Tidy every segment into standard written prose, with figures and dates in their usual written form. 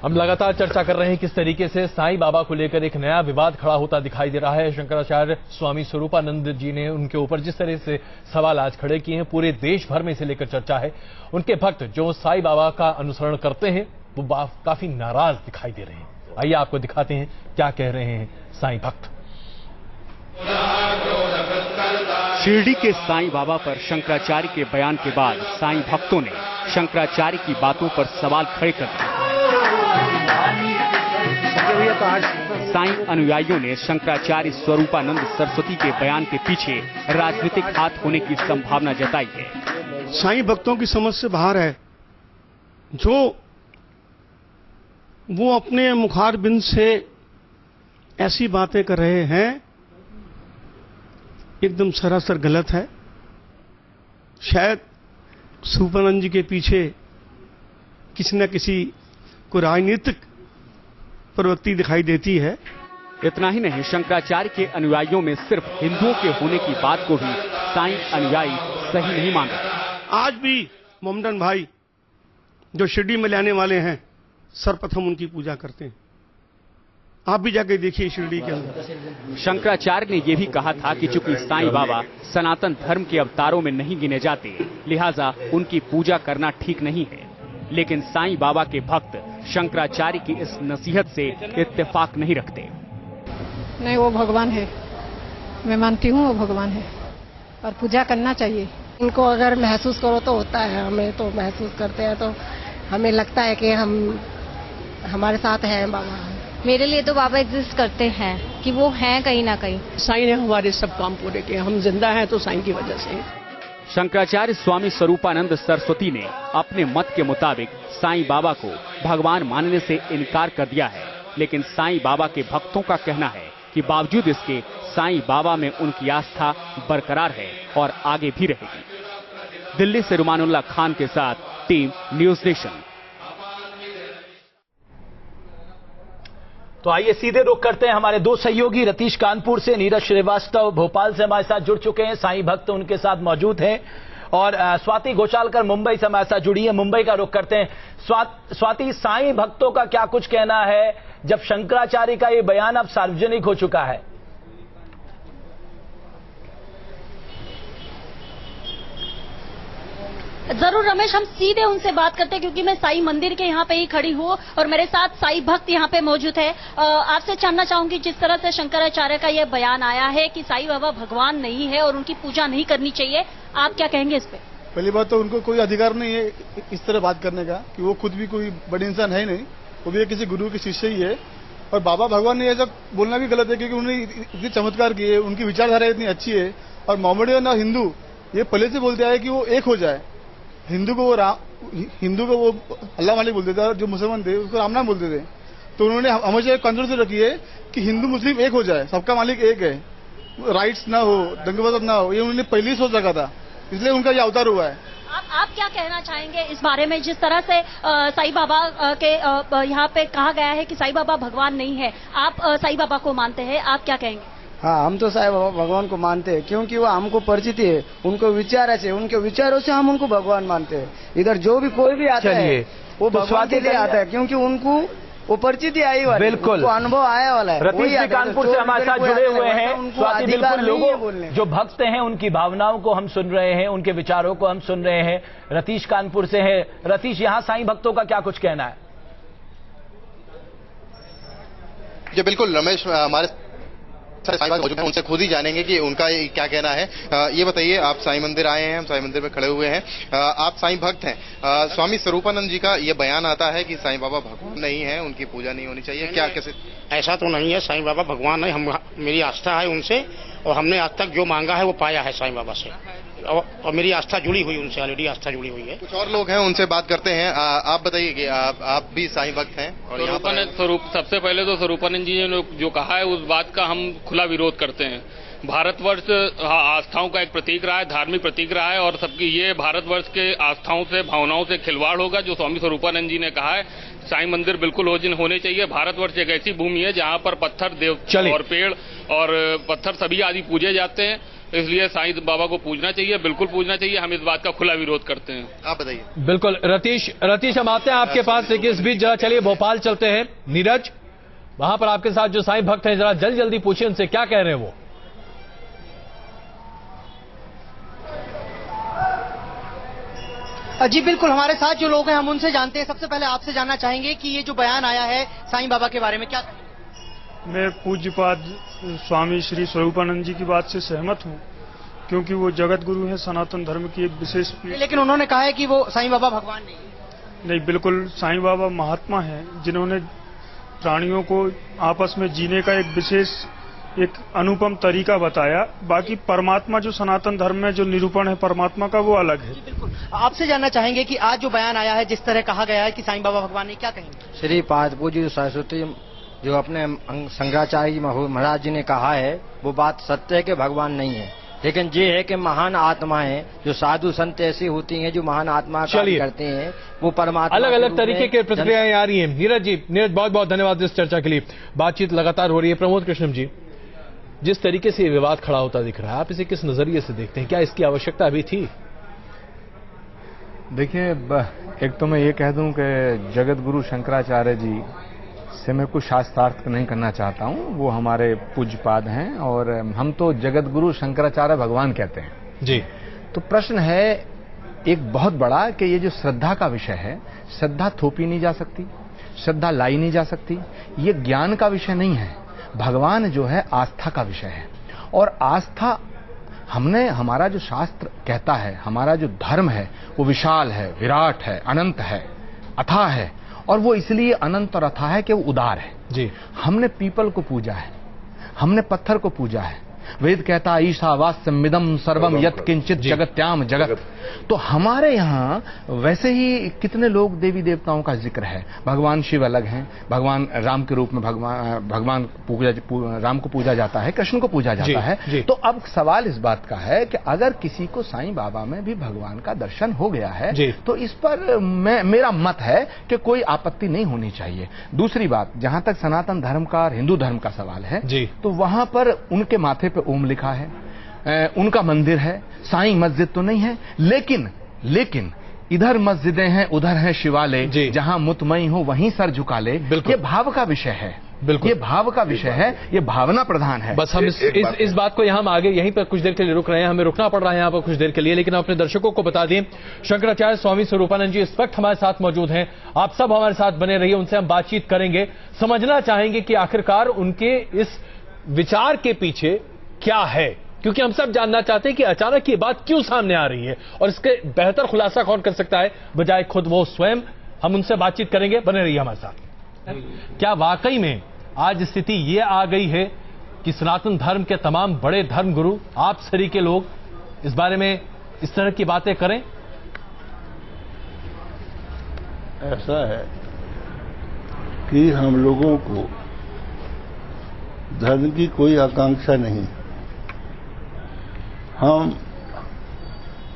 हम लगातार चर्चा कर रहे हैं किस तरीके से साईं बाबा को लेकर एक नया विवाद खड़ा होता दिखाई दे रहा है। शंकराचार्य स्वामी स्वरूपानंद जी ने उनके ऊपर जिस तरह से सवाल आज खड़े किए हैं, पूरे देश भर में इसे लेकर चर्चा है। उनके भक्त जो साईं बाबा का अनुसरण करते हैं वो काफी नाराज दिखाई दे रहे हैं। आइए आपको दिखाते हैं क्या कह रहे हैं साईं भक्त। शिरडी के साईं बाबा पर शंकराचार्य के बयान के बाद साईं भक्तों ने शंकराचार्य की बातों पर सवाल खड़े कर दिए। साईं अनुयायियों ने शंकराचार्य स्वरूपानंद सरस्वती के बयान के पीछे राजनीतिक हाथ होने की संभावना जताई है। साईं भक्तों की समझ से बाहर है। जो वो अपने मुखारबिंद से ऐसी बातें कर रहे हैं, एकदम सरासर गलत है। शायद स्वरूपानंद जी के पीछे किसी न किसी को राजनीतिक प्रवृत्ति दिखाई देती है। इतना ही नहीं, शंकराचार्य के अनुयायियों में सिर्फ हिंदुओं के होने की बात को भी साईं अनुयायी सही नहीं मान रहे। आज भी मोमडन भाई जो शिरडी में लाने वाले हैं, सर्वप्रथम उनकी पूजा करते हैं। आप भी जाके देखिए शिरडी के अंदर। शंकराचार्य ने यह भी कहा था कि चूंकि साईं बाबा सनातन धर्म के अवतारों में नहीं गिने जाते, लिहाजा उनकी पूजा करना ठीक नहीं है। लेकिन साईं बाबा के भक्त शंकराचार्य की इस नसीहत से इत्तेफाक नहीं रखते। नहीं, वो भगवान है, मैं मानती हूँ वो भगवान है और पूजा करना चाहिए। उनको अगर महसूस करो तो होता है, हमें तो महसूस करते हैं तो हमें लगता है कि हम हमारे साथ हैं बाबा। मेरे लिए तो बाबा एग्जिस्ट करते हैं, कि वो हैं कहीं ना कहीं। साईं ने हमारे सब काम पूरे किए, हम जिंदा हैं तो साईं की वजह से। शंकराचार्य स्वामी स्वरूपानंद सरस्वती ने अपने मत के मुताबिक साईं बाबा को भगवान मानने से इनकार कर दिया है। लेकिन साईं बाबा के भक्तों का कहना है कि बावजूद इसके साईं बाबा में उनकी आस्था बरकरार है और आगे भी रहेगी। दिल्ली से रुमानुल्लाह खान के साथ टीम न्यूज नेशन। तो आइए सीधे रुख करते हैं हमारे दो सहयोगी रतीश कानपुर से, नीरज श्रीवास्तव भोपाल से हमारे साथ जुड़ चुके हैं। साईं भक्त उनके साथ मौजूद हैं और स्वाति घोषालकर मुंबई से हमारे साथ जुड़ी है। मुंबई का रुख करते हैं। स्वाति, साईं भक्तों का क्या कुछ कहना है जब शंकराचार्य का ये बयान अब सार्वजनिक हो चुका है? जरूर रमेश, हम सीधे उनसे बात करते हैं क्योंकि मैं साईं मंदिर के यहाँ पे ही खड़ी हूँ और मेरे साथ साईं भक्त यहाँ पे मौजूद है। आपसे जानना चाहूंगी, जिस तरह से शंकराचार्य का ये बयान आया है कि साईं बाबा भगवान नहीं है और उनकी पूजा नहीं करनी चाहिए, आप क्या कहेंगे इस पे? पहली बात तो उनको कोई अधिकार नहीं है इस तरह बात करने का, कि वो खुद भी कोई बड़े इंसान है नहीं, वो भी किसी गुरु के शिष्य ही है। और बाबा भगवान ने ऐसा बोलना भी गलत है क्योंकि उन्होंने इतनी चमत्कार किए, उनकी विचारधारा इतनी अच्छी है। और मोहम्मदियन और हिंदू ये पहले से बोलते आए कि वो एक हो जाए। हिंदू को वो अल्लाह मालिक बोलते थे, जो मुसलमान थे उसको राम नाम बोलते थे। तो उन्होंने हमेशा एक कॉन्सेप्ट रखी है कि हिंदू मुस्लिम एक हो जाए, सबका मालिक एक है, राइट्स ना हो, दंगे फसाद ना हो, ये उन्होंने पहले ही सोच रखा था, इसलिए उनका ये अवतार हुआ है। आप क्या कहना चाहेंगे इस बारे में, जिस तरह से साईं बाबा के यहाँ पे कहा गया है कि साईं बाबा भगवान नहीं है, आप साईं बाबा को मानते हैं, आप क्या कहेंगे? हाँ, हम तो साईं बाबा भगवान को मानते हैं क्योंकि वो हमको परिचित है, उनको विचार है, उनके विचारों से हम उनको भगवान मानते हैं। इधर जो भी कोई भी आता है वो भगवान के लिए आता है क्योंकि उनको वो परिचिति आई वाली, बिल्कुल अनुभव आया वाला है। रतीश जी कानपुर से हमारे साथ जुड़े हुए हैं। स्वाति, बिल्कुल लोगों जो भक्त हैं उनकी भावनाओं को हम सुन रहे हैं, उनके विचारों को हम सुन रहे हैं। रतीश कानपुर से है। रतीश, यहाँ साईं भक्तों का क्या कुछ कहना है? जी बिल्कुल रमेश, हमारे उनसे खुद ही जानेंगे कि उनका क्या कहना है। ये बताइए, आप साईं मंदिर आए हैं, हम साईं मंदिर में खड़े हुए हैं, आप साईं भक्त हैं। स्वामी स्वरूपानंद जी का ये बयान आता है कि साईं बाबा भगवान नहीं है, उनकी पूजा नहीं होनी चाहिए, क्या कैसे? ऐसा तो नहीं है, साईं बाबा भगवान नहीं, मेरी आस्था है उनसे और हमने आज तक जो मांगा है वो पाया है साईं बाबा से, और मेरी आस्था जुड़ी हुई उनसे, ऑलरेडी आस्था जुड़ी हुई है। कुछ और लोग हैं, उनसे बात करते हैं। आप बताइए कि आप भी साईं भक्त हैं और सबसे पहले तो स्वरूपानंद जी ने जो कहा है उस बात का हम खुला विरोध करते हैं। भारतवर्ष आस्थाओं का एक प्रतीक रहा है, धार्मिक प्रतीक रहा है और सबकी ये भारतवर्ष के आस्थाओं से, भावनाओं से खिलवाड़ होगा। जो स्वामी स्वरूपानंद जी ने कहा है, साईं मंदिर बिल्कुल होने चाहिए। भारतवर्ष एक ऐसी भूमि है जहाँ पर पत्थर, देव और पेड़ और पत्थर सभी आदि पूजे जाते हैं। इसलिए साईं बाबा को पूजना चाहिए, बिल्कुल पूजना चाहिए। हम इस बात का खुला विरोध करते हैं। आप बताइए। बिल्कुल रतीश हम आते हैं आपके पास, लेकिन इस बीच जरा चलिए भोपाल चलते हैं। नीरज, वहां पर आपके साथ जो साईं भक्त हैं, जरा जल्दी पूछिए उनसे क्या कह रहे हैं वो। जी बिल्कुल, हमारे साथ जो लोग हैं हम उनसे जानते हैं। सबसे पहले आपसे जानना चाहेंगे कि ये जो बयान आया है साईं बाबा के बारे में, क्या कहेंगे? मैं पूज्यपाद स्वामी श्री स्वरूपानंद जी की बात से सहमत हूँ, क्योंकि वो जगत गुरु हैं, सनातन धर्म की एक विशेष पीढ़ी। लेकिन उन्होंने कहा है कि वो साईं बाबा भगवान नहीं है। नहीं, बिल्कुल साईं बाबा महात्मा हैं, जिन्होंने प्राणियों को आपस में जीने का एक विशेष एक अनुपम तरीका बताया। बाकी परमात्मा जो सनातन धर्म में जो निरूपण है परमात्मा का, वो अलग है। बिल्कुल, आपसे जानना चाहेंगे कि आज जो बयान आया है, जिस तरह कहा गया है कि साईं बाबा भगवान नहीं, क्या कहेंगे? श्री पाद पूज्य सरस्वती जो अपने शंकराचार्य जी महाराज जी ने कहा है, वो बात सत्य है कि भगवान नहीं है। लेकिन ये है कि महान आत्माएं जो साधु संत ऐसी होती हैं जो महान आत्मा कार्य करते हैं, वो परमात्मा अलग अलग तरीके की प्रतिक्रियाएं आ रही हैं। नीरज बहुत बहुत धन्यवाद इस चर्चा के लिए। बातचीत लगातार हो रही है। प्रमोद कृष्णम जी, जिस तरीके से ये विवाद खड़ा होता दिख रहा है, आप इसे किस नजरिए से देखते हैं? क्या इसकी आवश्यकता अभी थी? देखिए, एक तो मैं ये कह दूं कि जगत गुरु शंकराचार्य जी से मैं कुछ शास्त्रार्थ नहीं करना चाहता हूं। वो हमारे पूज्यपाद हैं और हम तो जगत गुरु शंकराचार्य भगवान कहते हैं जी। तो प्रश्न है एक बहुत बड़ा कि ये जो श्रद्धा का विषय है, श्रद्धा थोपी नहीं जा सकती, श्रद्धा लाई नहीं जा सकती। ये ज्ञान का विषय नहीं है। भगवान जो है आस्था का विषय है, और आस्था हमारा जो शास्त्र कहता है, हमारा जो धर्म है वो विशाल है, विराट है, अनंत है, अथाह है। और वो इसलिए अनंत और अथाह है कि वो उदार है जी। हमने पीपल को पूजा है, हमने पत्थर को पूजा है। वेद कहता है ईशावास्यमिदं सर्वम यत् किंचित जगत्याम जगत। तो हमारे यहाँ वैसे ही कितने लोग देवी देवताओं का जिक्र है। भगवान शिव अलग हैं, भगवान राम के रूप में भगवान राम को पूजा जाता है, कृष्ण को पूजा जाता है। तो अब सवाल इस बात का है कि अगर किसी को साईं बाबा में भी भगवान का दर्शन हो गया है तो इस पर मेरा मत है कि कोई आपत्ति नहीं होनी चाहिए। दूसरी बात, जहां तक सनातन धर्म का और हिंदू धर्म का सवाल है तो वहां पर उनके माथे पे ओम लिखा है, उनका मंदिर है, साईं मस्जिद तो नहीं है। लेकिन इधर मस्जिदें हैं, उधर है शिवालय, जहां मुतमई हो वहीं सर झुका ले। ये भाव का विषय है, ये भाव का विषय है, ये भावना प्रधान है। बस हम इस बात को हम आगे यहीं पर कुछ देर के लिए रुक रहे हैं। हमें रुकना पड़ रहा है यहाँ पर कुछ देर के लिए, लेकिन अपने दर्शकों को बता दें, शंकराचार्य स्वामी स्वरूपानंद जी इस वक्त हमारे साथ मौजूद हैं। आप सब हमारे साथ बने रहिए, उनसे हम बातचीत करेंगे, समझना चाहेंगे कि आखिरकार उनके इस विचार के पीछे क्या है, क्योंकि हम सब जानना चाहते हैं कि अचानक ये बात क्यों सामने आ रही है और इसके बेहतर खुलासा कौन कर सकता है बजाय खुद वो स्वयं। हम उनसे बातचीत करेंगे, बने रहिए हमारे साथ। क्या वाकई में आज स्थिति ये आ गई है कि सनातन धर्म के तमाम बड़े धर्म गुरु, आप सरी के लोग इस बारे में इस तरह की बातें करें? ऐसा है कि हम लोगों को धर्म की कोई आकांक्षा नहीं। हम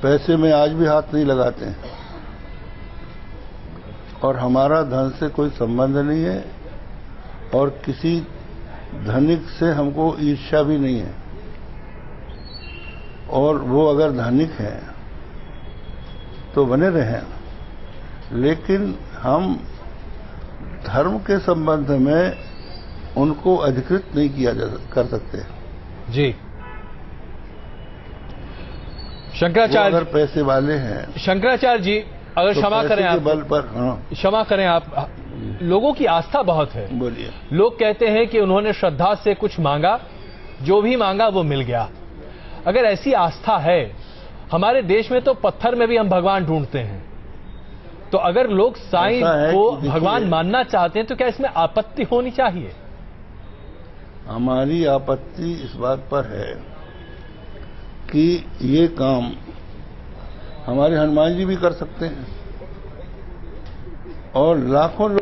पैसे में आज भी हाथ नहीं लगाते हैं और हमारा धन से कोई संबंध नहीं है और किसी धनिक से हमको ईर्ष्या भी नहीं है। और वो अगर धनिक है तो बने रहें, लेकिन हम धर्म के संबंध में उनको अधिकृत नहीं किया कर सकते जी। शंकराचार्य अगर पैसे वाले हैं, शंकराचार्य जी अगर तो क्षमा करें आप, बल पर क्षमा करें आप, लोगों की आस्था बहुत है। बोलिए। लोग कहते हैं कि उन्होंने श्रद्धा से कुछ मांगा, जो भी मांगा वो मिल गया। अगर ऐसी आस्था है, हमारे देश में तो पत्थर में भी हम भगवान ढूंढते हैं, तो अगर लोग साईं को भगवान मानना चाहते हैं तो क्या इसमें आपत्ति होनी चाहिए? हमारी आपत्ति इस बात पर है कि ये काम हमारे हनुमान जी भी कर सकते हैं और लाखों लोग।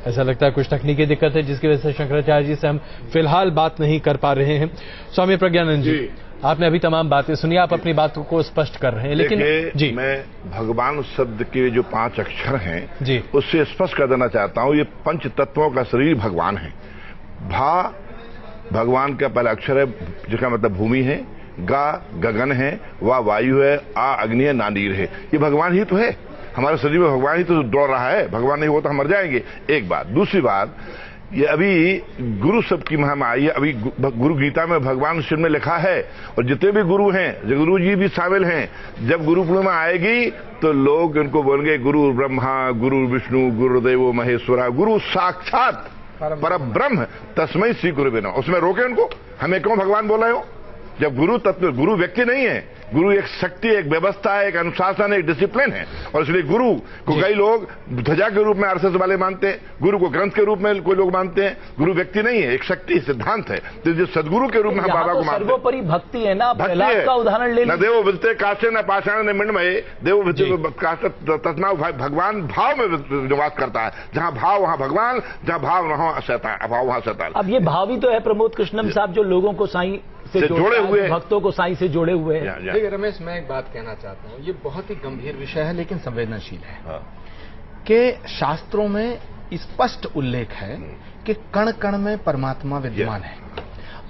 ऐसा लगता है कुछ तकनीकी दिक्कत है जिसकी वजह से शंकराचार्य जी से हम फिलहाल बात नहीं कर पा रहे हैं। स्वामी प्रज्ञानंद जी, आपने अभी तमाम बातें सुनी, आप अपनी बातों को स्पष्ट कर रहे हैं, लेकिन जी मैं भगवान शब्द के जो 5 अक्षर हैं जी उससे स्पष्ट कर देना चाहता हूं। ये 5 तत्वों का शरीर भगवान है। भा भगवान का पहला अक्षर है जिसका मतलब भूमि है, गा गगन है, वा वायु है, आ अग्नि है, ना नीर है। ये भगवान ही तो है, हमारे शरीर में भगवान ही तो दौड़ रहा है। भगवान नहीं हो तो हम मर जाएंगे, एक बात। दूसरी बात, ये अभी गुरु शब्द की महिमा आई है। अभी गुरु गीता में भगवान शिव में लिखा है, और जितने भी गुरु हैं, जो गुरु जी भी शामिल हैं, जब गुरु पूर्णिमा आएगी तो लोग इनको बोलेंगे गुरु ब्रह्मा, गुरु विष्णु, गुरुदेवो महेश्वरा, गुरु साक्षात पर ब्रह्म तस्मै श्री गुरुवे नमः। उसमें रोके उनको, हमें क्यों भगवान बोल रहे हो? जब गुरु तत्व, गुरु व्यक्ति नहीं है, गुरु एक शक्ति, एक व्यवस्था है, एक अनुशासन है, एक डिसिप्लिन है। और इसलिए गुरु को कई लोग ध्वजा के रूप में आरएसएस वाले मानते हैं, गुरु को ग्रंथ के रूप में कोई लोग मानते हैं। गुरु व्यक्ति नहीं है, एक शक्ति, सिद्धांत है। तो जो सदगुरु के रूप में हम बाबा को मानते हैं, सर्वोपरि भक्ति है ना। प्रहलाद का उदाहरण ले, न देवो विदते काष्ठे न पाषाण न मृण्मये, देवो विदते तस्मा, भगवान भाव में निवास करता है। जहां भाव वहां भगवान, जहां भाव वहां शैतान, अभाव वहां शैतान। अब ये भाव ही तो है प्रमोद कृष्णम साहब, जो लोगों को साईं से जोड़े हुए, भक्तों को साईं से जोड़े हुए हैं। देखिए रमेश, मैं एक बात कहना चाहता हूँ, ये बहुत ही गंभीर विषय है लेकिन संवेदनशील है। कि शास्त्रों में स्पष्ट उल्लेख है कि कण कण में परमात्मा विद्यमान है।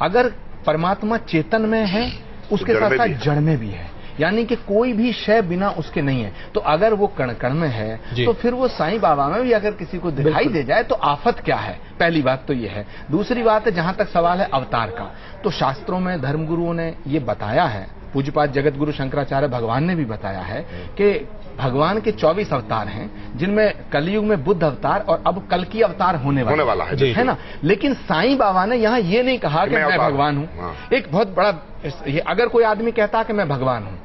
अगर परमात्मा चेतन में है, उसके साथ साथ जड़ में भी है, यानी कि कोई भी शय बिना उसके नहीं है। तो अगर वो कण कण में है तो फिर वो साईं बाबा में भी अगर किसी को दिखाई दे जाए तो आफत क्या है? पहली बात तो ये है। दूसरी बात है, जहां तक सवाल है अवतार का, तो शास्त्रों में धर्मगुरुओं ने ये बताया है, पूज्यपाद जगत गुरु शंकराचार्य भगवान ने भी बताया है कि भगवान के 24 अवतार हैं, जिनमें कलयुग में बुद्ध अवतार और अब कल की अवतार होने वाला है ना। लेकिन साईं बाबा ने यहाँ ये नहीं कहा कि मैं भगवान हूँ। एक बहुत बड़ा, अगर कोई आदमी कहता है कि मैं भगवान हूँ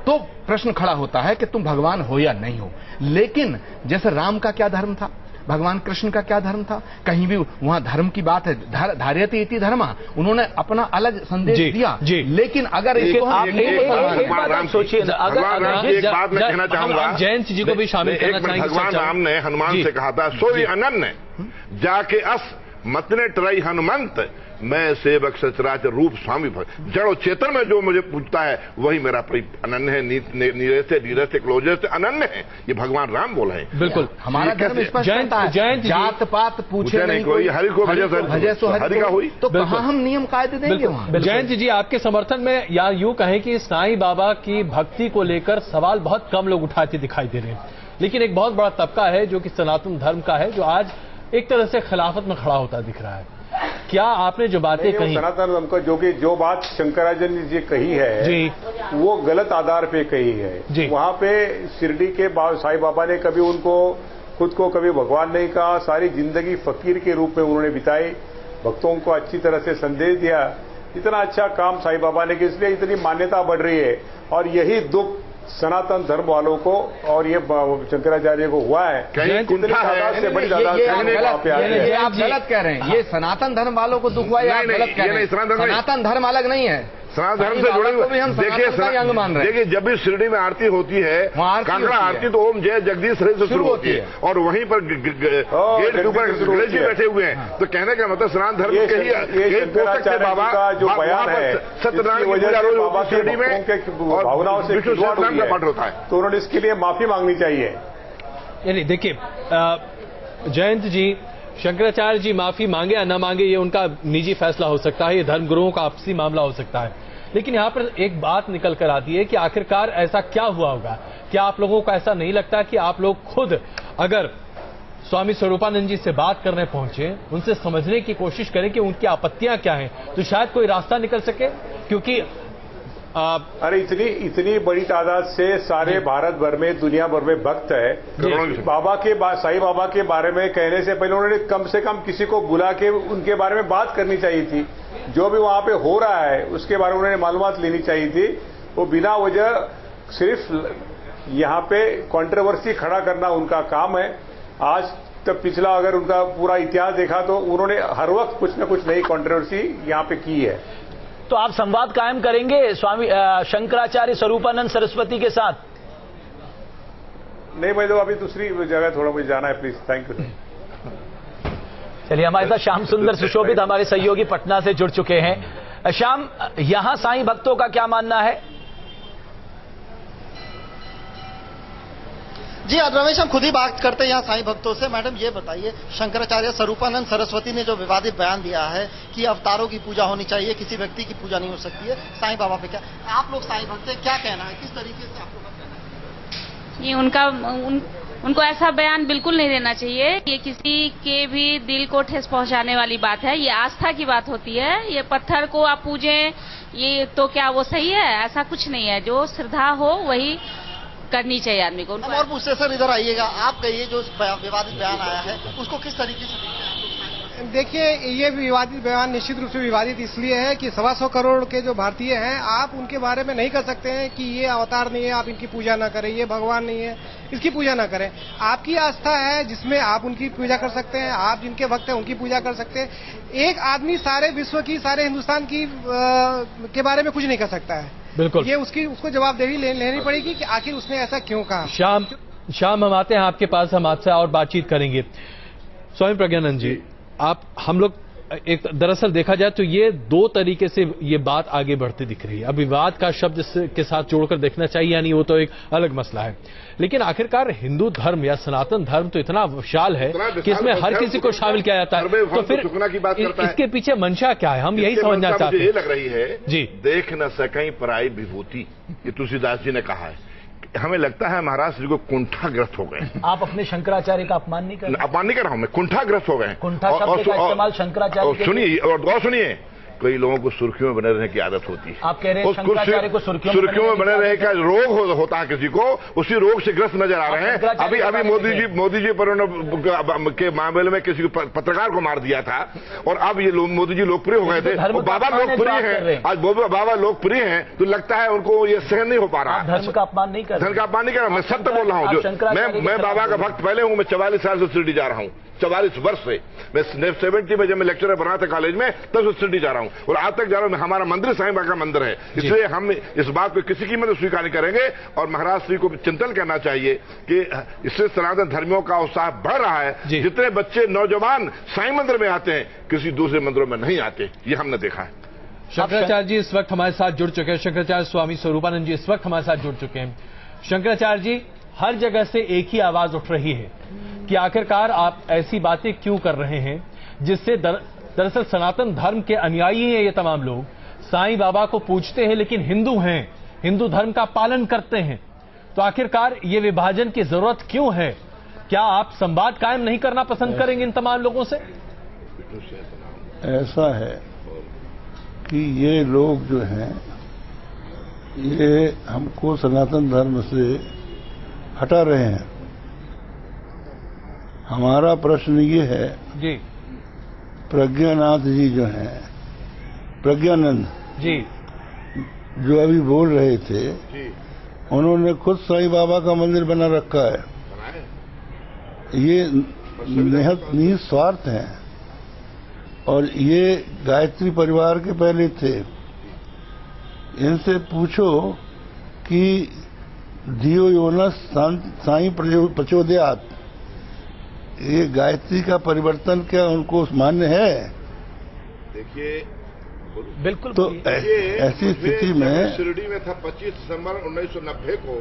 तो प्रश्न खड़ा होता है कि तुम भगवान हो या नहीं हो। लेकिन जैसे राम का क्या धर्म था, भगवान कृष्ण का क्या धर्म था, कहीं भी वहां धर्म की बात है, धार्यते इति धर्मा, उन्होंने अपना अलग संदेश दिया। लेकिन अगर इसको आप सोचिए, अगर एक बात मैं कहना चाहूंगा, जयंत जी को भी शामिल करना चाहेंगे। भगवान राम ने हनुमान से कहा था, सोई अनन्य जाके अस मतने टराई हनुमंत, मैं सेवक सचराचर रूप स्वामी। जड़ो चेतन में जो मुझे पूछता है वही मेरा अनन्य है, नीरे से क्लोजर से अनन्य है। ये भगवान राम बोल है। बिल्कुल, हमारा धर्म स्पष्ट है, जात पात पूछे नहीं कोई, हरि को भजे सो हरि का हुई। तो कहाँ हम नियम कायदे देंगे वहाँ? जयंत जी, आपके समर्थन में या यूं कहें कि साईं बाबा की भक्ति को लेकर सवाल बहुत कम लोग उठाते दिखाई दे रहे हैं, लेकिन एक बहुत बड़ा तबका है जो कि सनातन धर्म का है, जो आज एक तरह से खिलाफत में खड़ा होता दिख रहा है। क्या आपने जो बातें कही सनातन धर्म का, जो बात शंकराचार्य जी कही है जी, वो गलत आधार पे कही है। वहाँ पे शिरडी के साईं बाबा ने कभी उनको खुद को कभी भगवान नहीं कहा, सारी जिंदगी फकीर के रूप में उन्होंने बिताई, भक्तों को अच्छी तरह से संदेश दिया। इतना अच्छा काम साईं बाबा ने किया, इसलिए इतनी मान्यता बढ़ रही है। और यही दुख सनातन धर्म वालों को और ये शंकराचार्य को हुआ है। ये आप गलत कह रहे हैं, ये सनातन धर्म वालों को दुख हुआ है, आप गलत कह रहे हैं। सनातन धर्म अलग नहीं है, सनातन धर्म से जुड़े हुए। देखिए, जब भी शिरडी में आरती होती है, कांगड़ा आरती, तो ओम जय जगदीश हरे से शुरू होती है, और वहीं पर गेट के ऊपर गणेश जी बैठे हुए हैं। तो कहने का मतलब सनातन धर्म के ही पोषक थे बाबा का जो बयान है, सत्यनारायण शिरडी में भावनाओं से का पाठ होता है, तो उन्होंने इसके लिए माफी मांगनी चाहिए। यानी देखिए जयंत जी, शंकराचार्य जी माफी मांगे या न मांगे ये उनका निजी फैसला हो सकता है, ये धर्मगुरुओं का आपसी मामला हो सकता है। लेकिन यहाँ पर एक बात निकल कर आती है कि आखिरकार ऐसा क्या हुआ होगा? क्या आप लोगों को ऐसा नहीं लगता कि आप लोग खुद अगर स्वामी स्वरूपानंद जी से बात करने पहुंचे, उनसे समझने की कोशिश करें कि उनकी आपत्तियां क्या हैं, तो शायद कोई रास्ता निकल सके? क्योंकि अरे इतनी बड़ी तादाद से सारे भारत भर में, दुनिया भर में भक्त है। बाबा के साईं बाबा के बारे में कहने से पहले उन्होंने कम से कम किसी को बुला के उनके बारे में बात करनी चाहिए थी। जो भी वहां पे हो रहा है उसके बारे में उन्होंने मालूमात लेनी चाहिए थी। वो बिना वजह सिर्फ यहाँ पे कंट्रोवर्सी खड़ा करना उनका काम है। आज तक पिछला अगर उनका पूरा इतिहास देखा तो उन्होंने हर वक्त कुछ न कुछ नई कंट्रोवर्सी यहाँ पे की है। तो आप संवाद कायम करेंगे स्वामी शंकराचार्य स्वरूपानंद सरस्वती के साथ? नहीं, मैं तो अभी दूसरी जगह थोड़ा मुझे जाना है, प्लीज। Thank you. चलिए, हमारे साथ श्याम सुंदर सुशोभित हमारे सहयोगी पटना से जुड़ चुके हैं। श्याम, यहां साईं भक्तों का क्या मानना है? जी रमेश, हम खुद ही बात करते हैं यहाँ साईं भक्तों से। मैडम ये बताइए, शंकराचार्य स्वरूपानंद सरस्वती ने जो विवादित बयान दिया है कि अवतारों की पूजा होनी चाहिए, किसी व्यक्ति की पूजा नहीं हो सकती है, साईं बाबा पे क्या आप लोग साईं भक्त हैं, क्या कहना है, किस तरीके से आप लोग का कहना है? ये उनको ऐसा बयान बिल्कुल नहीं देना चाहिए। ये किसी के भी दिल को ठेस पहुंचाने वाली बात है। ये आस्था की बात होती है। ये पत्थर को आप पूजें, ये तो क्या वो सही है? ऐसा कुछ नहीं है। जो श्रद्धा हो वही करनी चाहिए आदमी को। और पूछते सर, इधर आइएगा, आपका ये जो विवादित बयान आया है उसको किस तरीके से देखिए? ये विवादित बयान निश्चित रूप से विवादित इसलिए है कि 125 करोड़ के जो भारतीय हैं, आप उनके बारे में नहीं कर सकते हैं कि ये अवतार नहीं है, आप इनकी पूजा ना करें, ये भगवान नहीं है, इसकी पूजा ना करें। आपकी आस्था है जिसमें आप उनकी पूजा कर सकते हैं, आप जिनके भक्त हैं उनकी पूजा कर सकते हैं। एक आदमी सारे विश्व की, सारे हिंदुस्तान की के बारे में कुछ नहीं कर सकता है। बिल्कुल, ये उसको जवाबदेही लेनी पड़ेगी कि आखिर उसने ऐसा क्यों कहा। शाम हम आते हैं आपके पास, हम आपसे और बातचीत करेंगे। स्वामी प्रज्ञानंद जी, आप हम लोग एक दरअसल देखा जाए तो ये दो तरीके से ये बात आगे बढ़ती दिख रही है। अब विवाद का शब्द के साथ जोड़कर देखना चाहिए या नहीं, वो तो एक अलग मसला है। लेकिन आखिरकार हिंदू धर्म या सनातन धर्म तो इतना विशाल है कि इसमें हर किसी को शामिल किया जाता है। तो फिर इसके पीछे मंशा क्या है, हम यही समझना चाहते हैं। ये लग रही है जी, देख न सकें पराई विभूति, ये तुलसीदास जी ने कहा है। हमें लगता है महाराज श्री को कुंठाग्रस्त हो गए। आप अपने शंकराचार्य का अपमान नहीं कर रहे? अपमान नहीं कर रहा हूं मैं, कुंठाग्रस्त हो गए। कुंठा शब्द का इस्तेमाल शंकराचार्य सुनिए और सुनिए, कई लोगों को सुर्खियों में बने रहने की आदत होती है। आप कह रहे हैं शंकराचार्य को सुर्खियों में बने रहने का रोग होता है किसी को, उसी रोग से ग्रस्त नजर आ रहे हैं। अभी मोदी जी पर के मामले में किसी पत्रकार को मार दिया था और अब ये मोदी जी लोकप्रिय हो गए थे। बाबा लोकप्रिय हैं, आज बाबा लोकप्रिय हैं, तो लगता है उनको ये सहन नहीं हो पा रहा। धर्म का अपमान नहीं कर, धर्म का अपमान नहीं कर रहा, मैं सत्य बोल रहा हूँ। मैं बाबा का भक्त पहले हूँ। मैं 44 साल से शिरडी जा रहा हूँ, 44 वर्ष से। मैं 70 में जब मैं लेक्चरर बना था कॉलेज में, तब से शिरडी जा रहा हूँ और आज तक जा रहा हूँ। हमारा मंदिर साईं बाबा का मंदिर है, इसलिए हम इस बात को किसी कीमत में स्वीकार नहीं करेंगे। और महाराज श्री को चिंतन करना चाहिए कि इससे सनातन धर्मियों का उत्साह बढ़ रहा है। जितने बच्चे नौजवान साईं मंदिर में आते हैं, किसी दूसरे मंदिरों में नहीं आते, ये हमने देखा है। शंकराचार्य जी इस वक्त हमारे साथ जुड़ चुके हैं। शंकराचार्य स्वामी स्वरूपानंद जी इस वक्त हमारे साथ जुड़ चुके हैं। शंकराचार्य जी, हर जगह से एक ही आवाज उठ रही है कि आखिरकार आप ऐसी बातें क्यों कर रहे हैं जिससे दरअसल सनातन धर्म के अनुयायी हैं ये तमाम लोग, साईं बाबा को पूजते हैं लेकिन हिंदू हैं, हिंदू धर्म का पालन करते हैं। तो आखिरकार ये विभाजन की जरूरत क्यों है? क्या आप संवाद कायम नहीं करना पसंद करेंगे इन तमाम लोगों से? ऐसा है कि ये लोग जो हैं, ये हमको सनातन धर्म से हटा रहे हैं। हमारा प्रश्न ये है जी, प्रज्ञानाथ जी जो हैं, प्रज्ञानंद जी जो अभी बोल रहे थे, उन्होंने खुद साईं बाबा का मंदिर बना रखा है। ये निस्वार्थ हैं और ये गायत्री परिवार के पहले थे। इनसे पूछो कि धियो यो न साईं प्रचोदयात्, ये गायत्री का परिवर्तन क्या उनको मान्य है? देखिए, बिल्कुल। तो ऐसी स्थिति में शिरडी में था 25 दिसंबर 1990 को,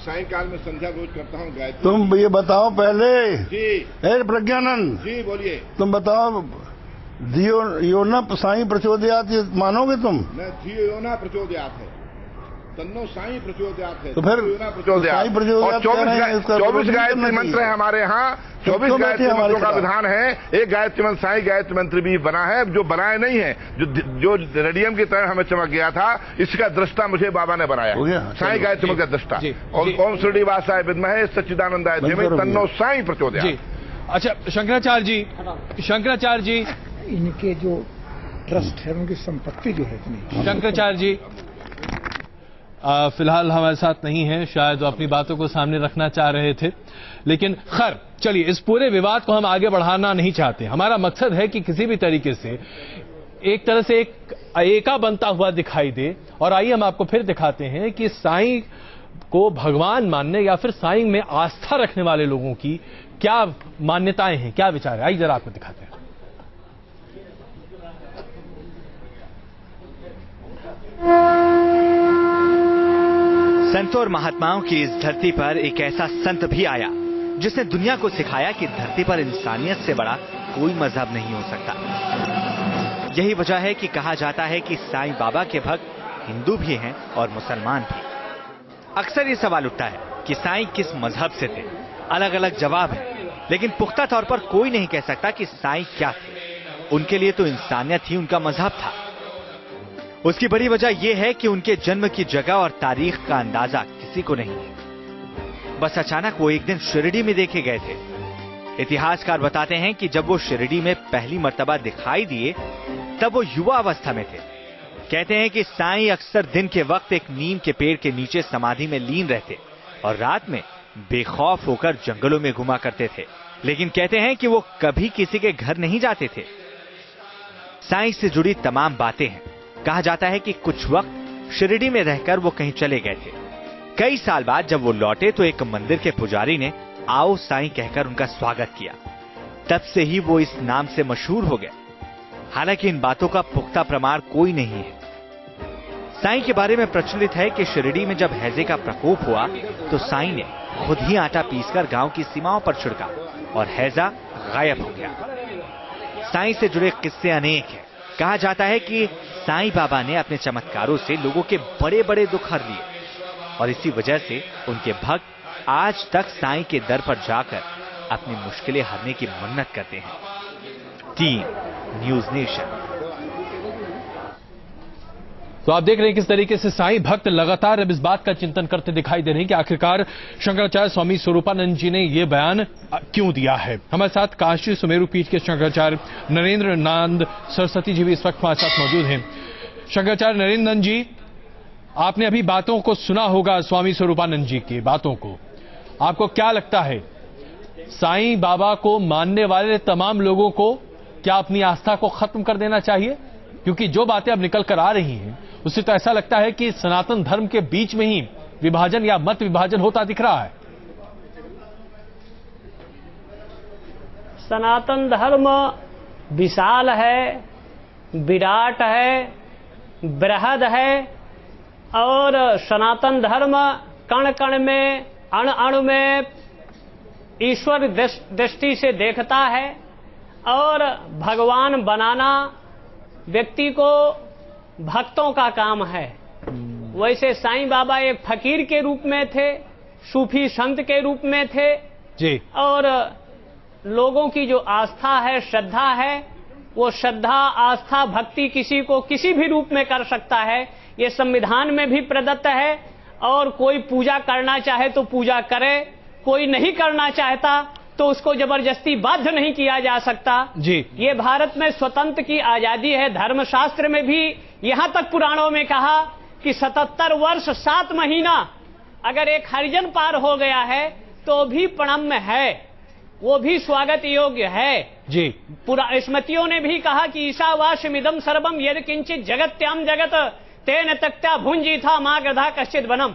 सायंकाल में संध्या रोज करता हूँ गायत्री। तुम ये बताओ पहले जी, प्रज्ञानंद जी बोलिए। तुम बताओ, धियो यो न साईं प्रचोदयात् ये मानोगे तुम? न धियो यो न प्रचोदयात् है, तन्नो साईं प्रचोदयात् है। तो फिर साईं प्रचोदयात् 24 गायत्री मंत्र है हमारे यहाँ। 24 गायत्री मंत्रों का विधान है। एक गायत्री मंत्र साईं गायत्री मंत्र भी बना है, जो बनाया नहीं है, जो रेडियम की तरह हमें चमक गया था, इसका दृष्टा मुझे बाबा ने बनाया, साईं गायत्री मंत्र का दृष्टा। और ओम श्रीडी वासाय विद्महे सच्चिदानंदाय धीमहि तन्नो साईं प्रचोदयात्। अच्छा शंकराचार्य जी, इनके जो ट्रस्ट है, उनकी संपत्ति जो है इतनी। शंकराचार्य जी फिलहाल हमारे साथ नहीं है, शायद वो अपनी बातों को सामने रखना चाह रहे थे। लेकिन खैर चलिए, इस पूरे विवाद को हम आगे बढ़ाना नहीं चाहते। हमारा मकसद है कि किसी भी तरीके से एक तरह से एक एका बनता हुआ दिखाई दे। और आइए हम आपको फिर दिखाते हैं कि साईं को भगवान मानने या फिर साईं में आस्था रखने वाले लोगों की क्या मान्यताएं हैं, क्या विचार है। आइए जरा आपको दिखाते हैं। संतों और महात्माओं की इस धरती पर एक ऐसा संत भी आया जिसने दुनिया को सिखाया कि धरती पर इंसानियत से बड़ा कोई मजहब नहीं हो सकता। यही वजह है कि कहा जाता है कि साईं बाबा के भक्त हिंदू भी हैं और मुसलमान भी। अक्सर ये सवाल उठता है कि साईं किस मजहब से थे। अलग अलग जवाब है, लेकिन पुख्ता तौर पर कोई नहीं कह सकता कि साईं क्या थे। उनके लिए तो इंसानियत ही उनका मजहब था। उसकी बड़ी वजह यह है कि उनके जन्म की जगह और तारीख का अंदाजा किसी को नहीं है। बस अचानक वो एक दिन शिरडी में देखे गए थे। इतिहासकार बताते हैं कि जब वो शिरडी में पहली मर्तबा दिखाई दिए तब वो युवा अवस्था में थे। कहते हैं कि साईं अक्सर दिन के वक्त एक नीम के पेड़ के नीचे समाधि में लीन रहते और रात में बेखौफ होकर जंगलों में घुमा करते थे। लेकिन कहते हैं कि वो कभी किसी के घर नहीं जाते थे। साईं से जुड़ी तमाम बातें हैं। कहा जाता है कि कुछ वक्त शिरडी में रहकर वो कहीं चले गए थे। कई साल बाद जब वो लौटे तो एक मंदिर के पुजारी ने आओ साईं कहकर उनका स्वागत किया। तब से ही वो इस नाम से मशहूर हो गए। हालांकि इन बातों का पुख्ता प्रमाण कोई नहीं है। साईं के बारे में प्रचलित है कि शिरडी में जब हैजे का प्रकोप हुआ तो साईं ने खुद ही आटा पीसकर गांव की सीमाओं पर छिड़का और हैजा गायब हो गया। साईं से जुड़े किस्से अनेक हैं। कहा जाता है कि साईं बाबा ने अपने चमत्कारों से लोगों के बड़े बड़े दुख हर लिए और इसी वजह से उनके भक्त आज तक साईं के दर पर जाकर अपनी मुश्किलें हरने की मन्नत करते हैं। Team news nation. तो आप देख रहे हैं किस तरीके से साईं भक्त लगातार अब इस बात का चिंतन करते दिखाई दे रहे हैं कि आखिरकार शंकराचार्य स्वामी स्वरूपानंद जी ने यह बयान क्यों दिया है। हमारे साथ काशी सुमेरु पीठ के शंकराचार्य नरेंद्र नंद सरस्वती जी भी इस वक्त हमारे साथ मौजूद हैं। शंकराचार्य नरेंद्र नंद जी, आपने अभी बातों को सुना होगा, स्वामी स्वरूपानंद जी की बातों को। आपको क्या लगता है, साईं बाबा को मानने वाले तमाम लोगों को क्या अपनी आस्था को खत्म कर देना चाहिए? क्योंकि जो बातें अब निकल कर आ रही हैं उससे तो ऐसा लगता है कि सनातन धर्म के बीच में ही विभाजन या मत विभाजन होता दिख रहा है। सनातन धर्म विशाल है, विराट है, बृहद है और सनातन धर्म कण कण में, अण अणु में ईश्वर दृष्टि से देखता है और भगवान बनाना व्यक्ति को भक्तों का काम है। वैसे साईं बाबा एक फकीर के रूप में थे, सूफी संत के रूप में थे जी। और लोगों की जो आस्था है, श्रद्धा है, वो श्रद्धा, आस्था, भक्ति किसी को किसी भी रूप में कर सकता है। ये संविधान में भी प्रदत्त है और कोई पूजा करना चाहे तो पूजा करे, कोई नहीं करना चाहता तो उसको जबरदस्ती बाध्य नहीं किया जा सकता जी। ये भारत में स्वतंत्र की आजादी है। धर्मशास्त्र में भी यहां तक पुराणों में कहा कि 77 वर्ष 7 महीना अगर एक हरिजन पार हो गया है तो भी प्रणम्य है, वो भी स्वागत योग्य है जी। स्मृतियों ने भी कहा कि ईशावास्यमिदं सर्वम यद् किंचित जगत्याम जगत तेन तक्त्या भुंजी था मां गधा कश्चित वनम।